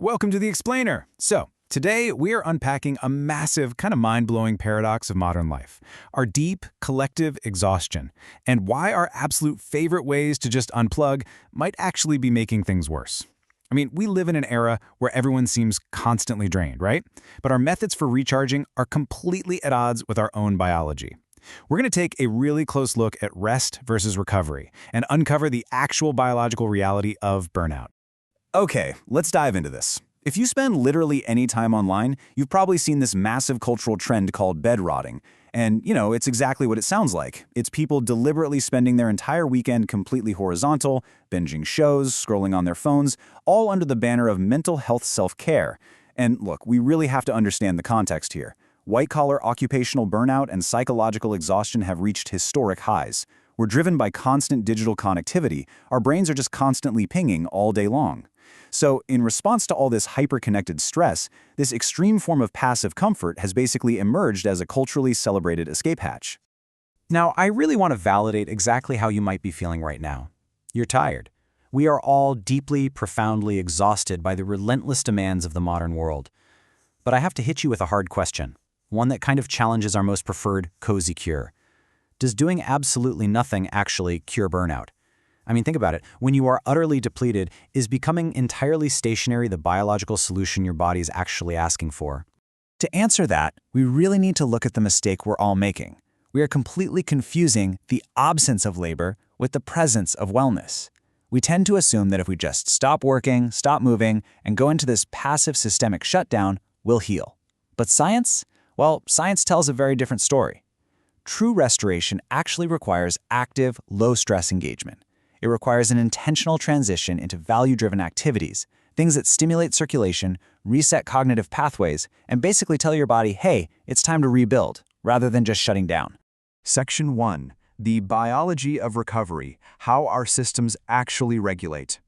Welcome to The Explainer. So, today we are unpacking a massive, kind of mind-blowing paradox of modern life, our deep, collective exhaustion, and why our absolute favorite ways to just unplug might actually be making things worse. I mean, we live in an era where everyone seems constantly drained, right? But our methods for recharging are completely at odds with our own biology. We're going to take a really close look at rest versus recovery and uncover the actual biological reality of burnout. Okay, let's dive into this. If you spend literally any time online, you've probably seen this massive cultural trend called bed rotting. And, it's exactly what it sounds like. It's people deliberately spending their entire weekend completely horizontal, binging shows, scrolling on their phones, all under the banner of mental health self-care. And look, we really have to understand the context here. White-collar occupational burnout and psychological exhaustion have reached historic highs. We're driven by constant digital connectivity. Our brains are just constantly pinging all day long. So, in response to all this hyper-connected stress, this extreme form of passive comfort has basically emerged as a culturally celebrated escape hatch. Now, I really want to validate exactly how you might be feeling right now. You're tired. We are all deeply, profoundly exhausted by the relentless demands of the modern world. But I have to hit you with a hard question, one that kind of challenges our most preferred cozy cure. Does doing absolutely nothing actually cure burnout? I mean, think about it. When you are utterly depleted, is becoming entirely stationary the biological solution your body is actually asking for? To answer that, we really need to look at the mistake we're all making. We are completely confusing the absence of labor with the presence of wellness. We tend to assume that if we just stop working, stop moving, and go into this passive systemic shutdown, we'll heal. But science? Well, science tells a very different story. True restoration actually requires active, low-stress engagement. It requires an intentional transition into value-driven activities, things that stimulate circulation, reset cognitive pathways, and basically tell your body, hey, it's time to rebuild, rather than just shutting down. Section 1. The biology of recovery, how our systems actually regulate.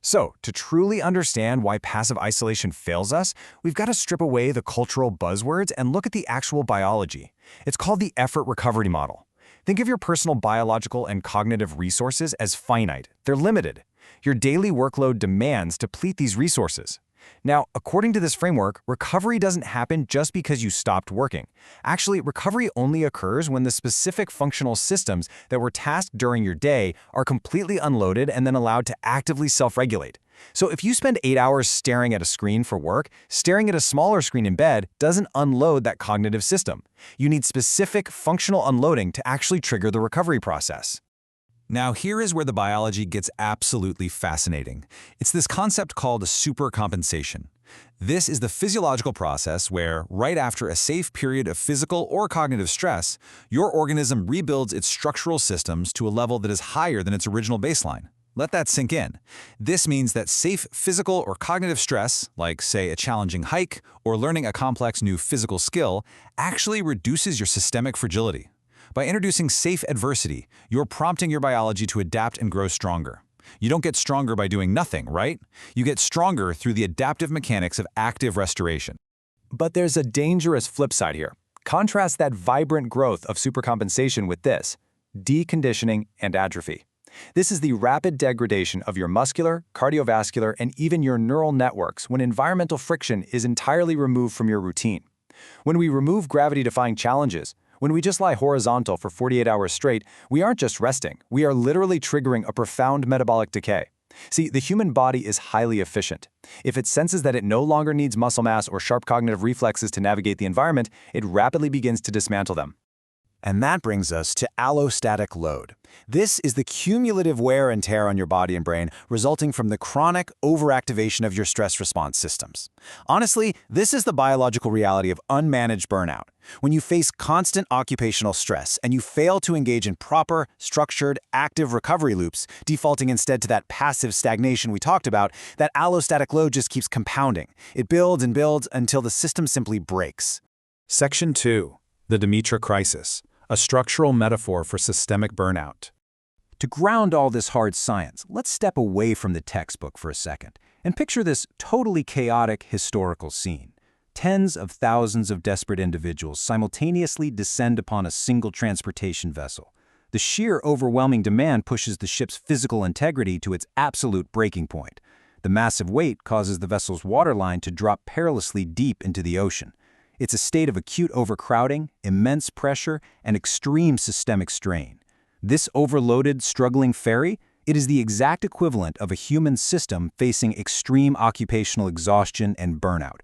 So, to truly understand why passive isolation fails us, we've got to strip away the cultural buzzwords and look at the actual biology. It's called the effort recovery model. Think of your personal biological and cognitive resources as finite. They're limited. Your daily workload demands deplete these resources. Now, according to this framework, recovery doesn't happen just because you stopped working. Actually, recovery only occurs when the specific functional systems that were tasked during your day are completely unloaded and then allowed to actively self-regulate. So if you spend 8 hours staring at a screen for work, staring at a smaller screen in bed doesn't unload that cognitive system. You need specific functional unloading to actually trigger the recovery process. Now, here is where the biology gets absolutely fascinating. It's this concept called supercompensation. This is the physiological process where, right after a safe period of physical or cognitive stress, your organism rebuilds its structural systems to a level that is higher than its original baseline. Let that sink in. This means that safe physical or cognitive stress, like, say, a challenging hike or learning a complex new physical skill, actually reduces your systemic fragility. By introducing safe adversity, you're prompting your biology to adapt and grow stronger. You don't get stronger by doing nothing, right? You get stronger through the adaptive mechanics of active restoration. But there's a dangerous flip side here. Contrast that vibrant growth of supercompensation with this: deconditioning and atrophy. This is the rapid degradation of your muscular, cardiovascular, and even your neural networks when environmental friction is entirely removed from your routine. When we remove gravity-defying challenges, when we just lie horizontal for 48 hours straight, we aren't just resting, we are literally triggering a profound metabolic decay. See, the human body is highly efficient. If it senses that it no longer needs muscle mass or sharp cognitive reflexes to navigate the environment, it rapidly begins to dismantle them. And that brings us to allostatic load. This is the cumulative wear and tear on your body and brain resulting from the chronic overactivation of your stress response systems. Honestly, this is the biological reality of unmanaged burnout. When you face constant occupational stress and you fail to engage in proper, structured, active recovery loops, defaulting instead to that passive stagnation we talked about, that allostatic load just keeps compounding. It builds and builds until the system simply breaks. Section 2. The Demetra crisis, a structural metaphor for systemic burnout. To ground all this hard science, let's step away from the textbook for a second and picture this totally chaotic historical scene. Tens of thousands of desperate individuals simultaneously descend upon a single transportation vessel. The sheer overwhelming demand pushes the ship's physical integrity to its absolute breaking point. The massive weight causes the vessel's waterline to drop perilously deep into the ocean. It's a state of acute overcrowding, immense pressure, and extreme systemic strain. This overloaded, struggling ferry, it is the exact equivalent of a human system facing extreme occupational exhaustion and burnout.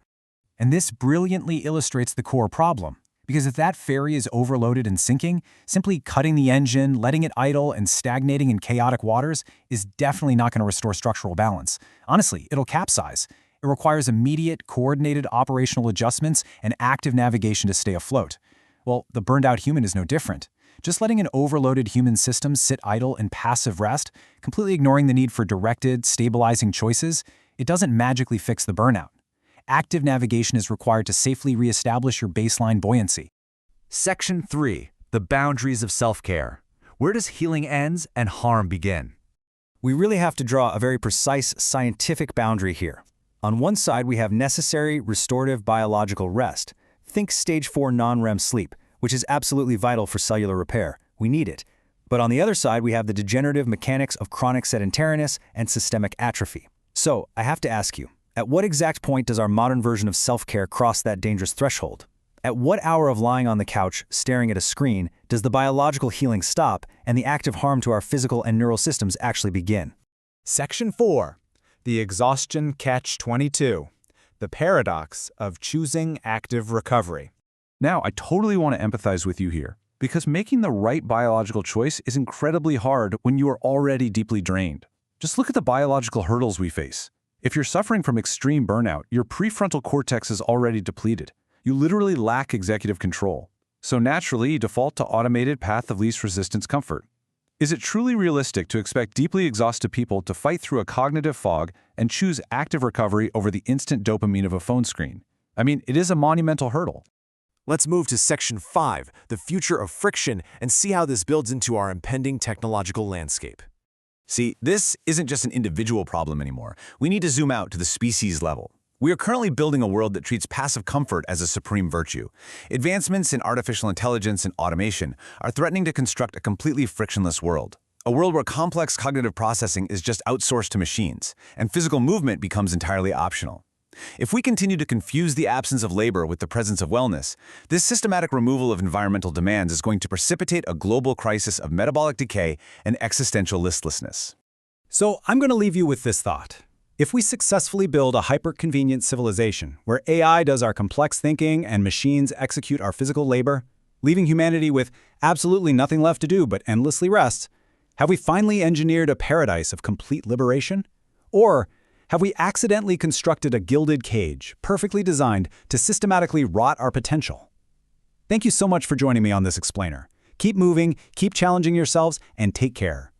And this brilliantly illustrates the core problem. Because if that ferry is overloaded and sinking, simply cutting the engine, letting it idle, and stagnating in chaotic waters is definitely not going to restore structural balance. Honestly, it'll capsize. It requires immediate, coordinated operational adjustments and active navigation to stay afloat. Well, the burned-out human is no different. Just letting an overloaded human system sit idle in passive rest, completely ignoring the need for directed, stabilizing choices, it doesn't magically fix the burnout. Active navigation is required to safely reestablish your baseline buoyancy. Section 3. The boundaries of self-care. Where does healing end and harm begin? We really have to draw a very precise scientific boundary here. On one side, we have necessary, restorative biological rest. Think stage 4 non-REM sleep, which is absolutely vital for cellular repair. We need it. But on the other side, we have the degenerative mechanics of chronic sedentariness and systemic atrophy. So, I have to ask you, at what exact point does our modern version of self-care cross that dangerous threshold? At what hour of lying on the couch, staring at a screen, does the biological healing stop and the active harm to our physical and neural systems actually begin? Section 4. The Exhaustion Catch-22. The Paradox of Choosing Active Recovery. Now, I totally want to empathize with you here, because making the right biological choice is incredibly hard when you are already deeply drained. Just look at the biological hurdles we face. If you're suffering from extreme burnout, your prefrontal cortex is already depleted. You literally lack executive control. So naturally, you default to automated path of least resistance comfort. Is it truly realistic to expect deeply exhausted people to fight through a cognitive fog and choose active recovery over the instant dopamine of a phone screen? I mean, it is a monumental hurdle. Let's move to Section 5, the future of friction, and see how this builds into our impending technological landscape. See, this isn't just an individual problem anymore. We need to zoom out to the species level. We are currently building a world that treats passive comfort as a supreme virtue. Advancements in artificial intelligence and automation are threatening to construct a completely frictionless world. A world where complex cognitive processing is just outsourced to machines, and physical movement becomes entirely optional. If we continue to confuse the absence of labor with the presence of wellness, this systematic removal of environmental demands is going to precipitate a global crisis of metabolic decay and existential listlessness. So I'm going to leave you with this thought. If we successfully build a hyper-convenient civilization where AI does our complex thinking and machines execute our physical labor, leaving humanity with absolutely nothing left to do but endlessly rest, have we finally engineered a paradise of complete liberation? Or have we accidentally constructed a gilded cage, perfectly designed to systematically rot our potential? Thank you so much for joining me on this explainer. Keep moving, keep challenging yourselves, and take care.